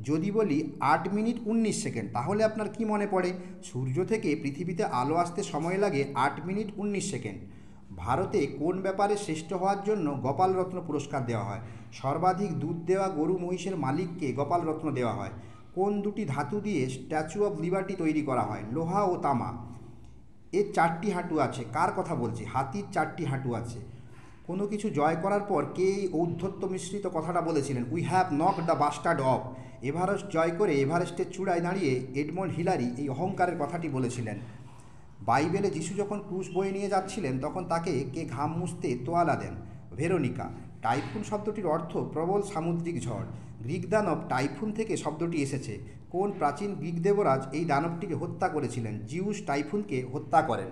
যদি বলি 8 minute 19 second, তাহলে আপনার কি মনে পড়ে? সূর্য থেকে পৃথিবীতে আলো আসতে সময় লাগে 8 মিনিট 19 সেকেন্ড। ভারতে কোন ব্যাপারে শ্রেষ্ঠ হওয়ার জন্য গোপাল রত্ন পুরস্কার দেওয়া হয়? সর্বাধিক দুধ দেওয়া গরু মহিষের মালিককে গোপাল রত্ন দেওয়া হয়। কোন দুটি ধাতু দিয়ে স্ট্যাচু অব লিবার্টি তৈরি করা হয়? লোহা ও তামা। এর 4টি হাঁটু আছে, কার কথা বলছি? হাতির 4টি হাঁটু আছে। কোনো কিছু জয় করার পর কে এই ঔদ্ধত্য মিশ্রিত কথাটা বলেছিলেন? We have knock the bastard off. Everest জয় করে এভারেস্টের চূড়ায় দাঁড়িয়ে এডমন্ড হিলারি এই অহংকারের কথাটি বলেছিলেন। বাইবেলে যিশু যখন ক্রুশ বয়ে নিয়ে যাচ্ছিলেন তখন তাকে কে ঘাম মুছতে তোয়ালা দেন? ভেরোনিকা। টাইফুন শব্দটির অর্থ প্রবল সামুদ্রিক ঝড়। গ্রিক দানব টাইফুন থেকে শব্দটি এসেছে। কোন প্রাচীন গ্রিক দেবরাজ এই দানবটিকে হত্যা করেছিলেন? জিউস টাইফুনকে হত্যা করেন।